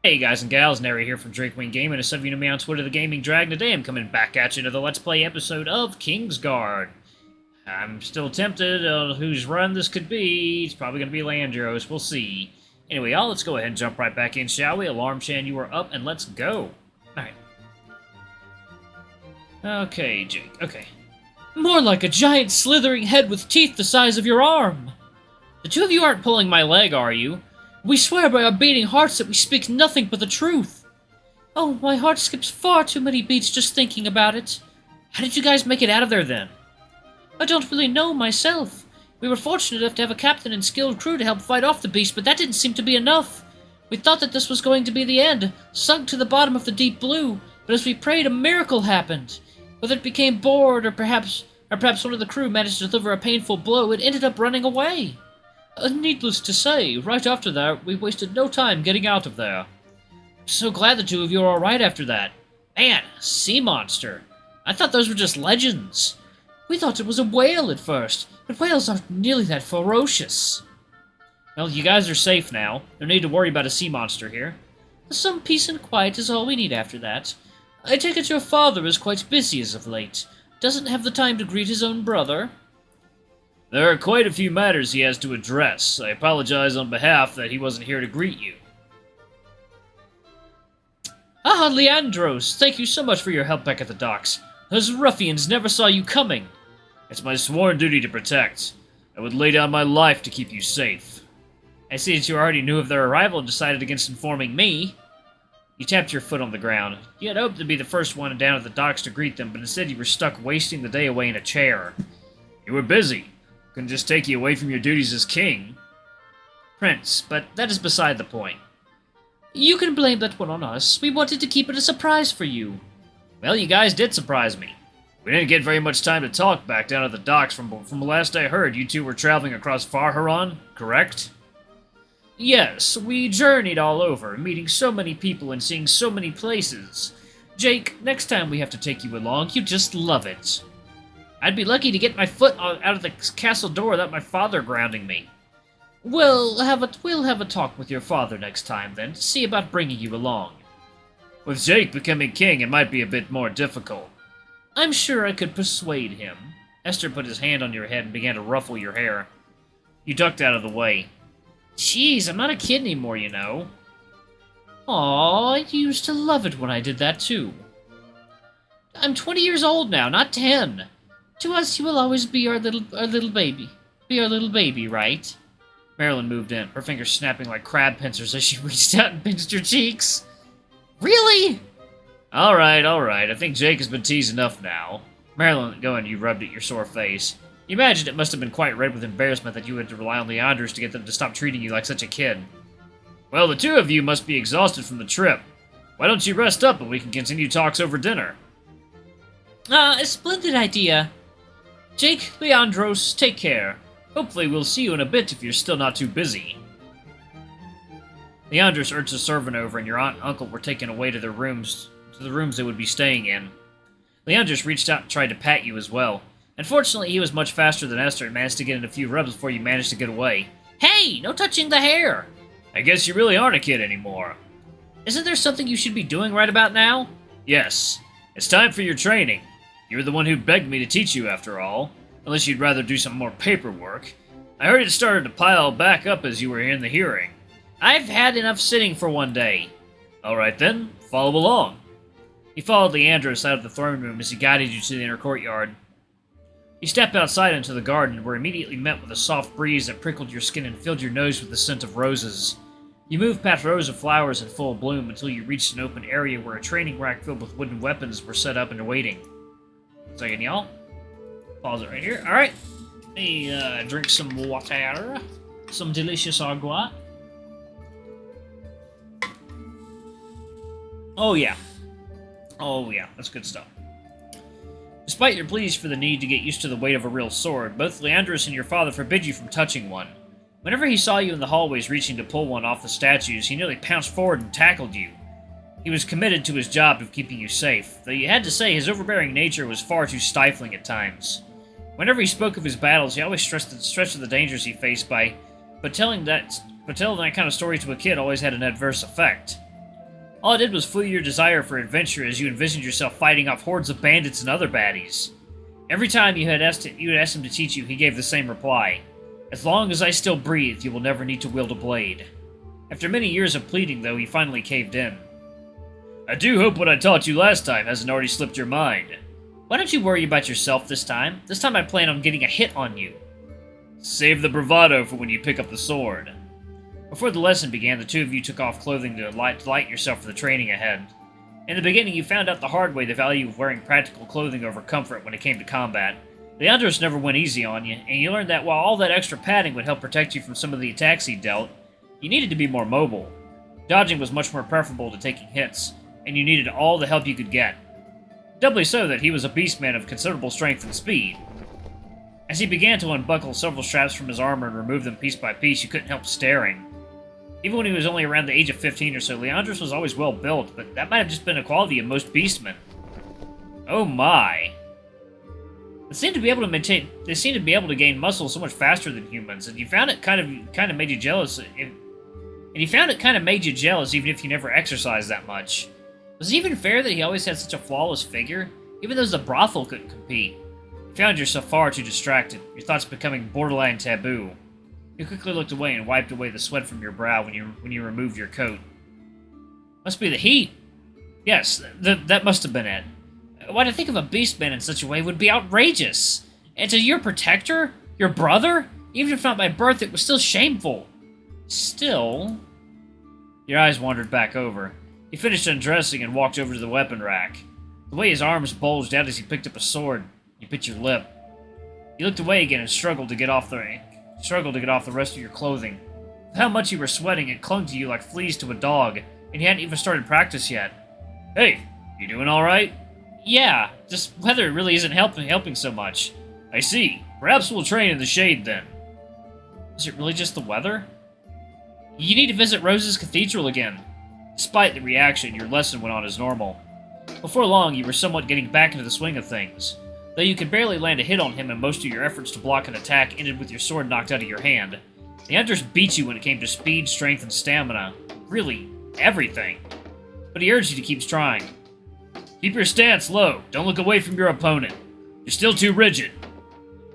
Hey guys and gals, Nary here from Drakewing Gaming, and some of you know me on Twitter, the Gaming Dragon. Today I'm coming back at you to the Let's Play episode of Kingsguard. I'm still tempted on whose run this could be. It's probably going to be Leandros, we'll see. Anyway, y'all, let's go ahead and jump right back in, shall we? Alarm Chan, you are up, and let's go. Alright. Okay, Jake, okay. More like a giant slithering head with teeth the size of your arm. The two of you aren't pulling my leg, are you? We swear by our beating hearts that we speak nothing but the truth. Oh, my heart skips far too many beats just thinking about it. How did you guys make it out of there, then? I don't really know myself. We were fortunate enough to have a captain and skilled crew to help fight off the beast, but that didn't seem to be enough. We thought that this was going to be the end, sunk to the bottom of the deep blue, but as we prayed, a miracle happened. Whether it became bored, or perhaps one of the crew managed to deliver a painful blow, it ended up running away. Needless to say, right after that, we wasted no time getting out of there. So glad the two of you are alright after that. Man, sea monster. I thought those were just legends. We thought it was a whale at first, but whales aren't nearly that ferocious. Well, you guys are safe now. No need to worry about a sea monster here. Some peace and quiet is all we need after that. I take it your father is quite busy as of late. Doesn't have the time to greet his own brother. There are quite a few matters he has to address. I apologize on behalf that he wasn't here to greet you. Ah, Leandros, thank you so much for your help back at the docks. Those ruffians never saw you coming. It's my sworn duty to protect. I would lay down my life to keep you safe. I see that you already knew of their arrival and decided against informing me. You tapped your foot on the ground. You had hoped to be the first one down at the docks to greet them, but instead you were stuck wasting the day away in a chair. You were busy. Couldn't just take you away from your duties as king. Prince, but that is beside the point. You can blame that one on us. We wanted to keep it a surprise for you. Well, you guys did surprise me. We didn't get very much time to talk back down at the docks. From the last I heard, you two were traveling across Farharan, correct? Yes, we journeyed all over, meeting so many people and seeing so many places. Jake, next time we have to take you along, you just love it. I'd be lucky to get my foot out of the castle door without my father grounding me. We'll have a talk with your father next time, then, to see about bringing you along. With Jake becoming king, it might be a bit more difficult. I'm sure I could persuade him. Esther put his hand on your head and began to ruffle your hair. You ducked out of the way. Jeez, I'm not a kid anymore, you know. Aw, I used to love it when I did that, too. I'm 20 years old now, not 10. To us, you will always be our little baby. Be our little baby, right? Marilyn moved in, her fingers snapping like crab pincers as she reached out and pinched your cheeks. Really? Alright. I think Jake has been teased enough now. Marilyn, go on, you rubbed at your sore face. You imagined it must have been quite red with embarrassment that you had to rely on Leandros to get them to stop treating you like such a kid. Well, the two of you must be exhausted from the trip. Why don't you rest up and we can continue talks over dinner? A splendid idea. Jake, Leandros, take care. Hopefully we'll see you in a bit if you're still not too busy. Leandros urged a servant over, and your aunt and uncle were taken away to the rooms they would be staying in. Leandros reached out and tried to pat you as well. Unfortunately, he was much faster than Esther and managed to get in a few rubs before you managed to get away. Hey, no touching the hair! I guess you really aren't a kid anymore. Isn't there something you should be doing right about now? Yes. It's time for your training. You were the one who begged me to teach you, after all. Unless you'd rather do some more paperwork. I heard it started to pile back up as you were in the hearing. I've had enough sitting for one day. Alright then, follow along. He followed Leandros out of the throne room as he guided you to the inner courtyard. You stepped outside into the garden and were immediately met with a soft breeze that prickled your skin and filled your nose with the scent of roses. You moved past rows of flowers in full bloom until you reached an open area where a training rack filled with wooden weapons were set up and waiting. Second, y'all. Pause it right here. Alright. Let me drink some water. Some delicious agua. Oh yeah. That's good stuff. Despite your pleas for the need to get used to the weight of a real sword, both Leandros and your father forbid you from touching one. Whenever he saw you in the hallways reaching to pull one off the statues, he nearly pounced forward and tackled you. He was committed to his job of keeping you safe, though you had to say his overbearing nature was far too stifling at times. Whenever he spoke of his battles, he always stressed the dangers he faced but telling that kind of story to a kid always had an adverse effect. All it did was fuel your desire for adventure as you envisioned yourself fighting off hordes of bandits and other baddies. Every time you had asked him to teach you, he gave the same reply. As long as I still breathe, you will never need to wield a blade. After many years of pleading, though, he finally caved in. I do hope what I taught you last time hasn't already slipped your mind. Why don't you worry about yourself this time? This time I plan on getting a hit on you. Save the bravado for when you pick up the sword. Before the lesson began, the two of you took off clothing to light yourself for the training ahead. In the beginning, you found out the hard way the value of wearing practical clothing over comfort when it came to combat. Leandros never went easy on you, and you learned that while all that extra padding would help protect you from some of the attacks he dealt, you needed to be more mobile. Dodging was much more preferable to taking hits, and you needed all the help you could get. Doubly so that he was a beastman of considerable strength and speed. As he began to unbuckle several straps from his armor and remove them piece by piece, you couldn't help staring. Even when he was only around the age of 15 or so, Leandros was always well built, but that might have just been a quality of most beastmen. Oh my. They seemed to be able to gain muscle so much faster than humans, and you found it kind of made you jealous. And you found it kind of made you jealous even if you never exercised that much. Was it even fair that he always had such a flawless figure? Even those the brothel couldn't compete. You found yourself far too distracted, your thoughts becoming borderline taboo. You quickly looked away and wiped away the sweat from your brow when you removed your coat. Must be the heat. Yes, that must have been it. Why to think of a beastman in such a way would be outrageous. And to your protector? Your brother? Even if not by birth, it was still shameful. Still... Your eyes wandered back over. He finished undressing and walked over to the weapon rack. The way his arms bulged out as he picked up a sword, you bit your lip. You looked away again and struggled to get off the rest of your clothing. With how much you were sweating, it clung to you like fleas to a dog, and you hadn't even started practice yet. Hey, you doing alright? Yeah, this weather really isn't helping so much. I see. Perhaps we'll train in the shade then. Is it really just the weather? You need to visit Rose's Cathedral again. Despite the reaction, your lesson went on as normal. Before long, you were somewhat getting back into the swing of things. Though you could barely land a hit on him and most of your efforts to block an attack ended with your sword knocked out of your hand. Leandros beat you when it came to speed, strength, and stamina. Really, everything. But he urged you to keep trying. Keep your stance low. Don't look away from your opponent. You're still too rigid.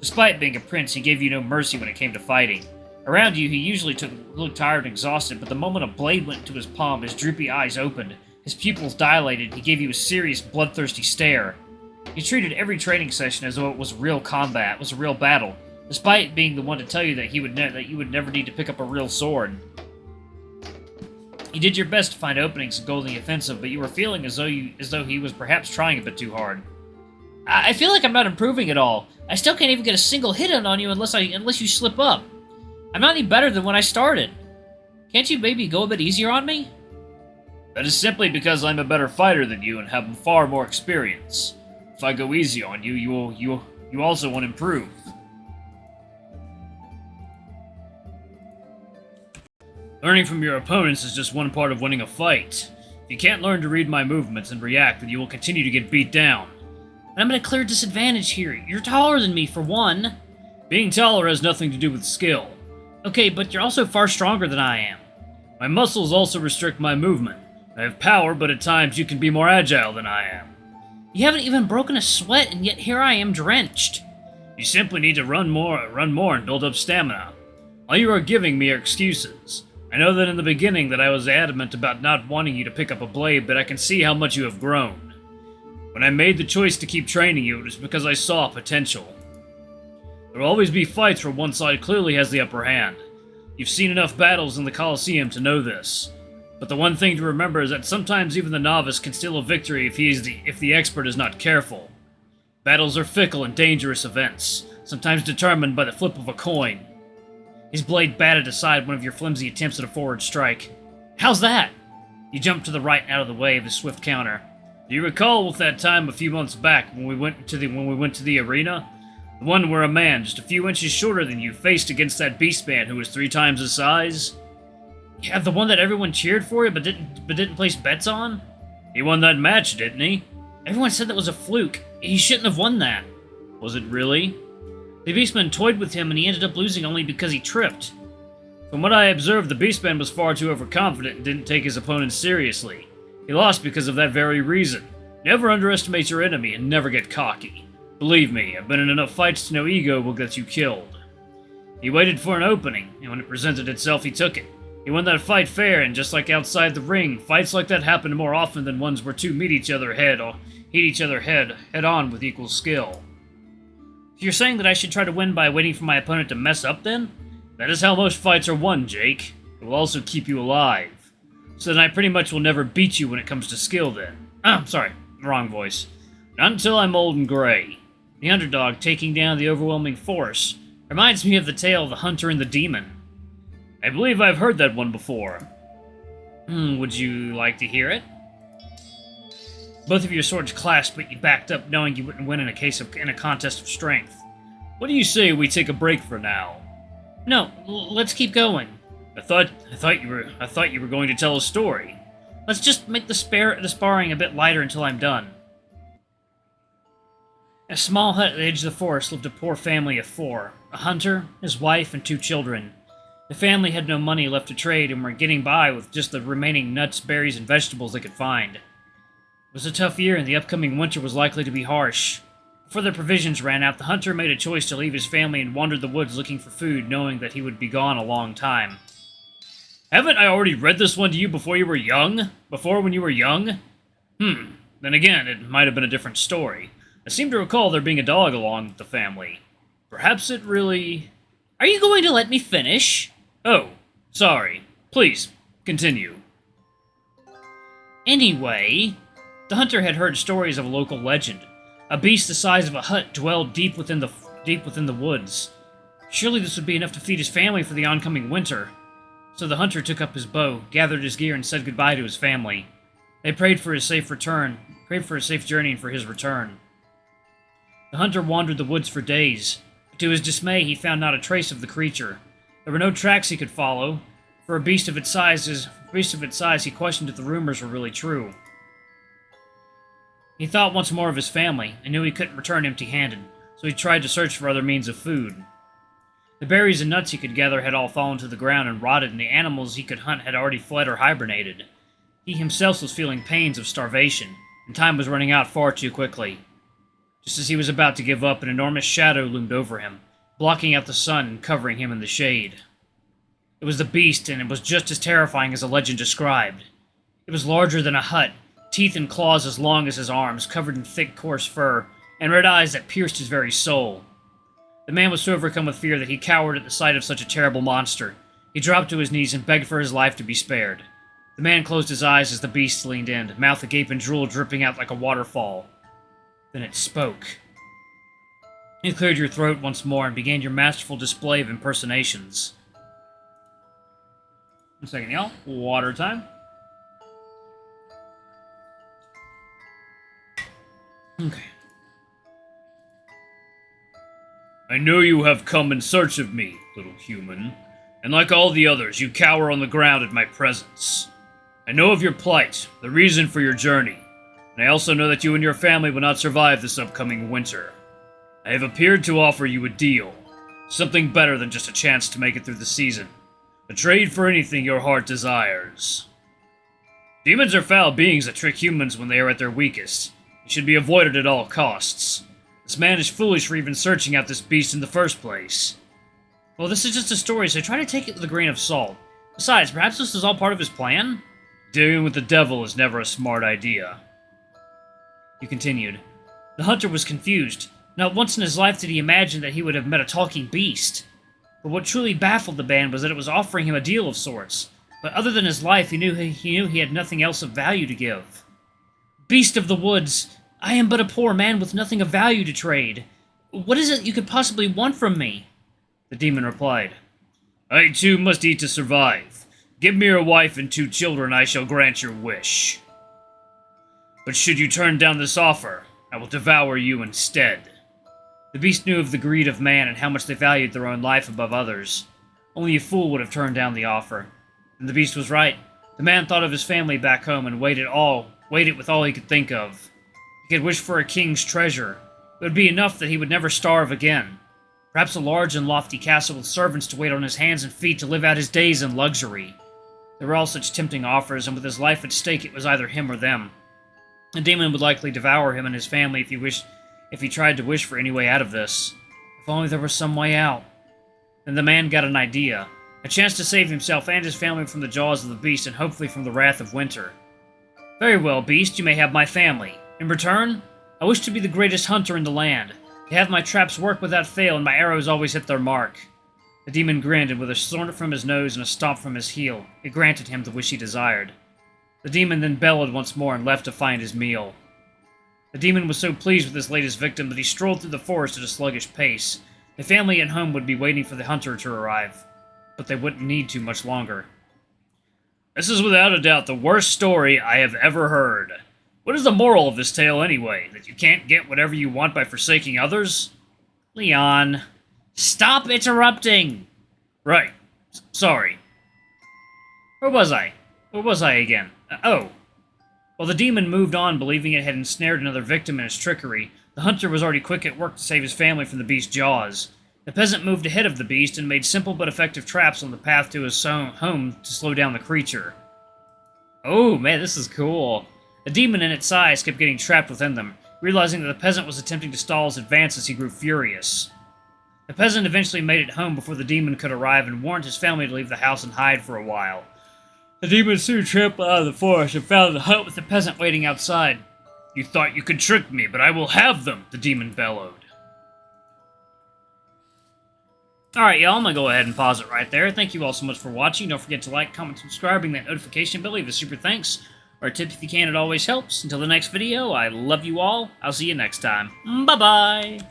Despite being a prince, he gave you no mercy when it came to fighting. Around you, he usually looked tired and exhausted, but the moment a blade went into his palm, his droopy eyes opened, his pupils dilated, he gave you a serious, bloodthirsty stare. He treated every training session as though it was real combat, was a real battle, despite being the one to tell you that you would never need to pick up a real sword. You did your best to find openings and go in the offensive, but you were feeling as though he was perhaps trying a bit too hard. I feel like I'm not improving at all. I still can't even get a single hit in on you unless you slip up. I'm not any better than when I started. Can't you maybe go a bit easier on me? That is simply because I'm a better fighter than you and have far more experience. If I go easy on you, you also won't improve. Learning from your opponents is just one part of winning a fight. If you can't learn to read my movements and react, then you will continue to get beat down. And I'm at a clear disadvantage here. You're taller than me, for one. Being taller has nothing to do with skill. Okay, but you're also far stronger than I am. My muscles also restrict my movement. I have power, but at times you can be more agile than I am. You haven't even broken a sweat, and yet here I am drenched. You simply need to run more and build up stamina. All you are giving me are excuses. I know that in the beginning that I was adamant about not wanting you to pick up a blade, but I can see how much you have grown. When I made the choice to keep training you, it was because I saw potential. There will always be fights where one side clearly has the upper hand. You've seen enough battles in the Colosseum to know this. But the one thing to remember is that sometimes even the novice can steal a victory if the expert is not careful. Battles are fickle and dangerous events, sometimes determined by the flip of a coin. His blade batted aside one of your flimsy attempts at a forward strike. How's that? You jumped to the right and out of the way of his swift counter. Do you recall with that time a few months back when we went to the arena? The one where a man just a few inches shorter than you faced against that beastman who was 3 times his size? Yeah, the one that everyone cheered for but didn't place bets on? He won that match, didn't he? Everyone said that was a fluke. He shouldn't have won that. Was it really? The beastman toyed with him and he ended up losing only because he tripped. From what I observed, the beastman was far too overconfident and didn't take his opponent seriously. He lost because of that very reason. Never underestimate your enemy and never get cocky. Believe me, I've been in enough fights to know ego will get you killed. He waited for an opening, and when it presented itself, he took it. He won that fight fair, and just like outside the ring, fights like that happen more often than ones where two meet each other head on with equal skill. You're saying that I should try to win by waiting for my opponent to mess up, then? That is how most fights are won, Jake. It will also keep you alive. So then I pretty much will never beat you when it comes to skill, then. Sorry, wrong voice. Not until I'm old and gray. The underdog taking down the overwhelming force reminds me of the tale of the hunter and the demon. I believe I've heard that one before. Would you like to hear it? Both of your swords clasped, but you backed up knowing you wouldn't win in a contest of strength. What do you say we take a break for now? No, let's keep going. I thought you were going to tell a story. Let's just make the sparring a bit lighter until I'm done. In a small hut at the edge of the forest lived a poor family of 4. A hunter, his wife, and 2 children. The family had no money left to trade and were getting by with just the remaining nuts, berries, and vegetables they could find. It was a tough year, and the upcoming winter was likely to be harsh. Before their provisions ran out, the hunter made a choice to leave his family and wandered the woods looking for food, knowing that he would be gone a long time. Haven't I already read this one to you before you were young? Before when you were young? Then again, it might have been a different story. I seem to recall there being a dog along with the family. Perhaps it really... Are you going to let me finish? Oh, sorry. Please, continue. Anyway, the hunter had heard stories of a local legend. A beast the size of a hut dwelled deep within the woods. Surely this would be enough to feed his family for the oncoming winter. So the hunter took up his bow, gathered his gear, and said goodbye to his family. They prayed for his safe journey and for his return. The hunter wandered the woods for days, but to his dismay he found not a trace of the creature. There were no tracks he could follow. For a beast of its size, he questioned if the rumors were really true. He thought once more of his family, and knew he couldn't return empty-handed, so he tried to search for other means of food. The berries and nuts he could gather had all fallen to the ground and rotted, and the animals he could hunt had already fled or hibernated. He himself was feeling pains of starvation, and time was running out far too quickly. Just as he was about to give up, an enormous shadow loomed over him, blocking out the sun and covering him in the shade. It was the beast, and it was just as terrifying as the legend described. It was larger than a hut, teeth and claws as long as his arms, covered in thick, coarse fur, and red eyes that pierced his very soul. The man was so overcome with fear that he cowered at the sight of such a terrible monster. He dropped to his knees and begged for his life to be spared. The man closed his eyes as the beast leaned in, mouth agape and drool dripping out like a waterfall. Then it spoke. You cleared your throat once more and began your masterful display of impersonations. 1 second, y'all. Water time. Okay. I know you have come in search of me, little human, and like all the others, you cower on the ground at my presence. I know of your plight, the reason for your journey, and I also know that you and your family will not survive this upcoming winter. I have appeared to offer you a deal, something better than just a chance to make it through the season, a trade for anything your heart desires. Demons are foul beings that trick humans when they are at their weakest. They should be avoided at all costs. This man is foolish for even searching out this beast in the first place. Well, this is just a story, so try to take it with a grain of salt. Besides, perhaps this is all part of his plan? Dealing with the devil is never a smart idea. He continued. The hunter was confused. Not once in his life did he imagine that he would have met a talking beast. But what truly baffled the man was that it was offering him a deal of sorts. But other than his life, he knew he had nothing else of value to give. Beast of the woods, I am but a poor man with nothing of value to trade. What is it you could possibly want from me? The demon replied. I too must eat to survive. Give me your wife and 2 children, I shall grant your wish. But should you turn down this offer, I will devour you instead. The beast knew of the greed of man and how much they valued their own life above others. Only a fool would have turned down the offer. And the beast was right. The man thought of his family back home and waited with all he could think of. He could wish for a king's treasure. It would be enough that he would never starve again. Perhaps a large and lofty castle with servants to wait on his hands and feet to live out his days in luxury. They were all such tempting offers, and with his life at stake, it was either him or them. The demon would likely devour him and his family if he tried to wish for any way out of this. If only there was some way out. Then the man got an idea. A chance to save himself and his family from the jaws of the beast and hopefully from the wrath of winter. Very well, beast, you may have my family. In return, I wish to be the greatest hunter in the land. To have my traps work without fail and my arrows always hit their mark. The demon grinned, and with a snort from his nose and a stomp from his heel, it granted him the wish he desired. The demon then bellowed once more and left to find his meal. The demon was so pleased with his latest victim that he strolled through the forest at a sluggish pace. The family at home would be waiting for the hunter to arrive, but they wouldn't need to much longer. This is without a doubt the worst story I have ever heard. What is the moral of this tale anyway? That you can't get whatever you want by forsaking others? Leon, stop interrupting! Right. Sorry. Where was I? Where was I again? Oh. While the demon moved on, believing it had ensnared another victim in its trickery, the hunter was already quick at work to save his family from the beast's jaws. The peasant moved ahead of the beast and made simple but effective traps on the path to his home to slow down the creature. Oh, man, this is cool. The demon in its size kept getting trapped within them, realizing that the peasant was attempting to stall his advance as he grew furious. The peasant eventually made it home before the demon could arrive and warned his family to leave the house and hide for a while. The demon soon tramped out of the forest and found the hut with the peasant waiting outside. You thought you could trick me, but I will have them, the demon bellowed. Alright, y'all, I'm going to go ahead and pause it right there. Thank you all so much for watching. Don't forget to like, comment, subscribe, ring that notification bell, leave a super thanks, or a tip if you can, it always helps. Until the next video, I love you all. I'll see you next time. Bye-bye!